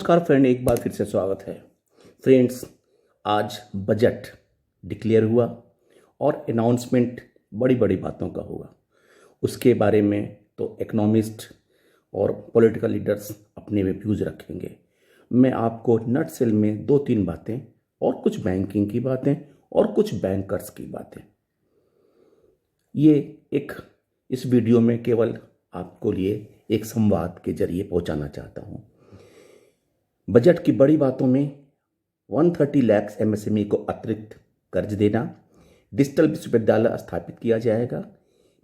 नमस्कार फ्रेंड, एक बार फिर से स्वागत है। फ्रेंड्स, आज बजट डिक्लेयर हुआ और अनाउंसमेंट बड़ी बड़ी बातों का हुआ। उसके बारे में तो इकोनॉमिस्ट और पॉलिटिकल लीडर्स अपने व्यूज़ रखेंगे। मैं आपको नट सेल में दो तीन बातें और कुछ बैंकिंग की बातें और कुछ बैंकर्स की बातें ये एक इस वीडियो में केवल आपको लिए एक संवाद के जरिए पहुंचाना चाहता हूं। बजट की बड़ी बातों में 130 लाख एमएसएमई को अतिरिक्त कर्ज देना, डिजिटल विश्वविद्यालय स्थापित किया जाएगा,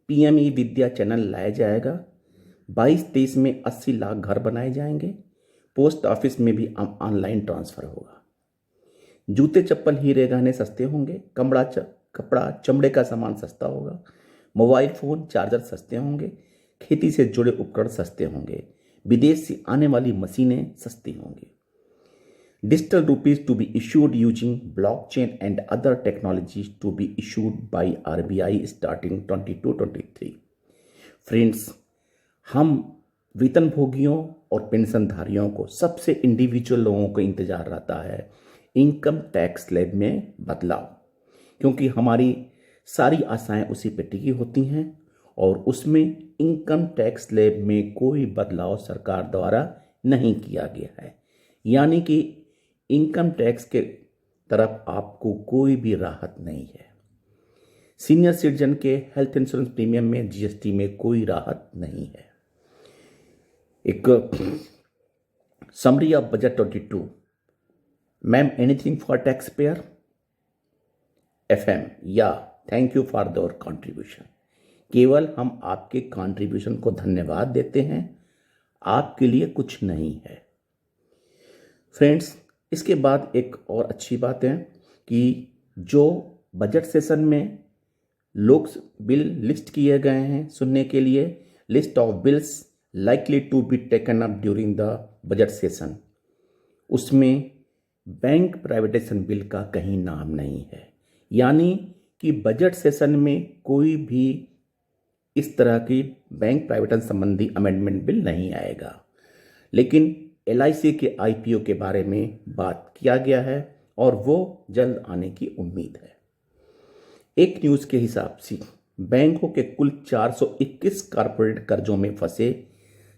पीएमई विद्या चैनल लाया जाएगा, 22-23 में 80 लाख घर बनाए जाएंगे, पोस्ट ऑफिस में भी ऑनलाइन ट्रांसफर होगा, जूते चप्पल हीरे गहने सस्ते होंगे, कपड़ा चमड़े का सामान सस्ता होगा, मोबाइल फ़ोन चार्जर सस्ते होंगे, खेती से जुड़े उपकरण सस्ते होंगे, विदेश से आने वाली मशीनें सस्ती होंगी। Digital rupees to be issued using blockchain and other technologies to be issued by RBI starting 22-23। Friends, हम वेतनभोगियों और पेंशनधारियों को, सबसे इंडिविजुअल लोगों को इंतजार रहता है इनकम टैक्स स्लैब में बदलाव, क्योंकि हमारी सारी आशाएं उसी पे टिकी होती हैं और उसमें इनकम टैक्स स्लैब में कोई बदलाव सरकार द्वारा नहीं किया गया है। यानी कि इनकम टैक्स के तरफ आपको कोई भी राहत नहीं है। सीनियर सिटीजन के हेल्थ इंश्योरेंस प्रीमियम में जीएसटी में कोई राहत नहीं है। एक summary of budget 22। Ma'am, anything for tax payer? FM, या thank you for your contribution. केवल हम आपके कंट्रीब्यूशन को धन्यवाद देते हैं, आपके लिए कुछ नहीं है। फ्रेंड्स, इसके बाद एक और अच्छी बात है कि जो बजट सेशन में लोग बिल लिस्ट किए गए हैं सुनने के लिए, list of bills likely to be taken up during the budget session, उसमें बैंक प्राइवेटाइजेशन बिल का कहीं नाम नहीं है। यानी कि बजट सेशन में कोई भी इस तरह की बैंक प्राइवेटाइजेशन संबंधी अमेंडमेंट बिल नहीं आएगा। लेकिन एलआईसी के आईपीओ के बारे में बात किया गया है और वो जल्द आने की उम्मीद है। एक न्यूज़ के हिसाब से बैंकों के कुल 421 कॉर्पोरेट कर्जों में फंसे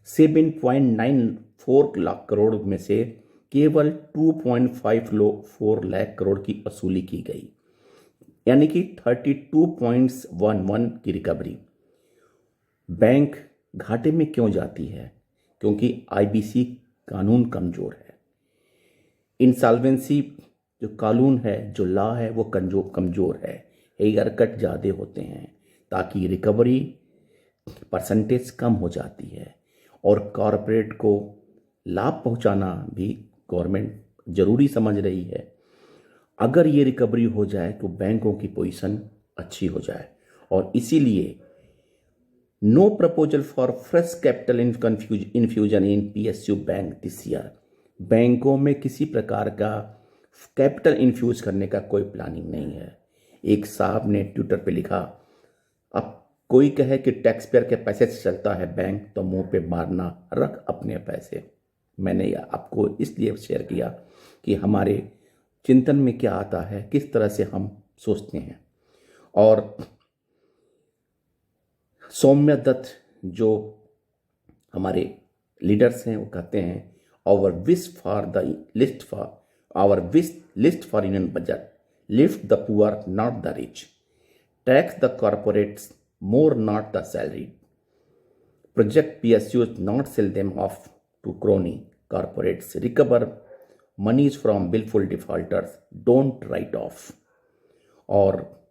7.94 लाख करोड़ में से केवल 2.54 लाख करोड़ की वसूली की गई, यानी कि 32.11 की रिकवरी। बैंक घाटे में क्यों जाती है? क्योंकि आईबीसी कानून कमज़ोर है। इंसॉल्वेंसी जो कानून है, जो लॉ है, वो कमज़ोर है। हेयर कट ज़्यादा होते हैं ताकि रिकवरी परसेंटेज कम हो जाती है और कॉरपोरेट को लाभ पहुंचाना भी गवर्नमेंट ज़रूरी समझ रही है। अगर ये रिकवरी हो जाए तो बैंकों की पोजीशन अच्छी हो जाए, और इसीलिए no proposal for fresh capital infusion in PSU bank this year. बैंकों में किसी प्रकार का कैपिटल इन्फ्यूज करने का कोई प्लानिंग नहीं है। एक साहब ने ट्विटर पे लिखा, अब कोई कहे कि टैक्स पेयर के पैसे से चलता है बैंक तो मुंह पे मारना, रख अपने पैसे। मैंने आपको इसलिए शेयर किया कि हमारे चिंतन में क्या आता है, किस तरह से हम सोचते हैं। और सौम्य दत्त जो हमारे लीडर्स हैं वो कहते हैं, our wish list for union budget, lift the poor not the rich, tax the corporates more not the salary, project PSUs not sell them off to crony corporates, recover monies from wilful defaulters, don't write off. और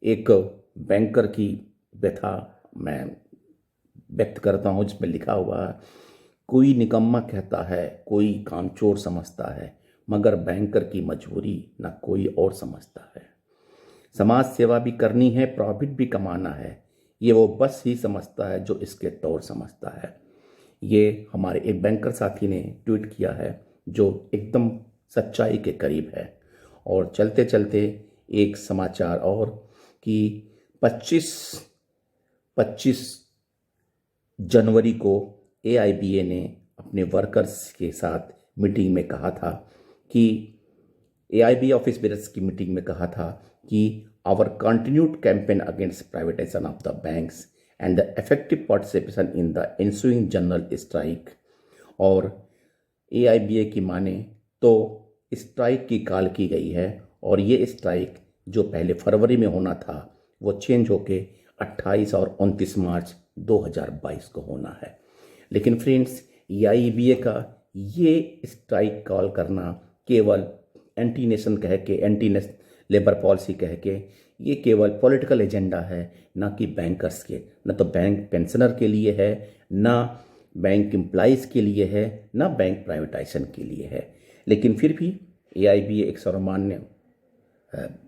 एक banker की व्यथा मैं व्यक्त करता हूँ जिसमें लिखा हुआ है, कोई निकम्मा कहता है, कोई कामचोर समझता है, मगर बैंकर की मजबूरी न कोई और समझता है। समाज सेवा भी करनी है, प्रॉफिट भी कमाना है, ये वो बस ही समझता है जो इसके तौर समझता है। ये हमारे एक बैंकर साथी ने ट्वीट किया है जो एकदम सच्चाई के करीब है। और चलते चलते एक समाचार और कि 25 जनवरी को एआईबीए ने अपने वर्कर्स के साथ मीटिंग में कहा था कि AIB ऑफिस बेयर्स की मीटिंग में कहा था कि our continued campaign against privatisation of the banks and the effective participation in the ensuing general strike. और AIBA की माने तो स्ट्राइक की कॉल की गई है और ये स्ट्राइक जो पहले फरवरी में होना था वो चेंज होके 28 और 29 मार्च 2022 को होना है। लेकिन फ्रेंड्स, AIBA का ये स्ट्राइक कॉल करना केवल एंटी नेशन कह के, एंटी लेबर पॉलिसी कह के, ये केवल पॉलिटिकल एजेंडा है, ना कि बैंकर्स के, ना तो बैंक पेंशनर के लिए है, ना बैंक एम्प्लॉइज़ के लिए है, ना बैंक प्राइवेटाइजेशन के लिए है। लेकिन फिर भी AIBA एक सर्वमान्य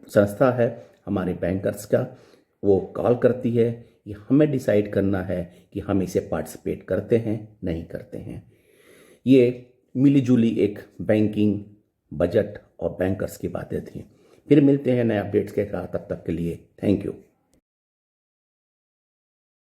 संस्था है हमारे बैंकर्स का, वो कॉल करती है। ये हमें डिसाइड करना है कि हम इसे पार्टिसिपेट करते हैं नहीं करते हैं। ये मिलीजुली एक बैंकिंग, बजट और बैंकर्स की बातें थी। फिर मिलते हैं नए अपडेट्स के साथ, तब तक के लिए थैंक यू।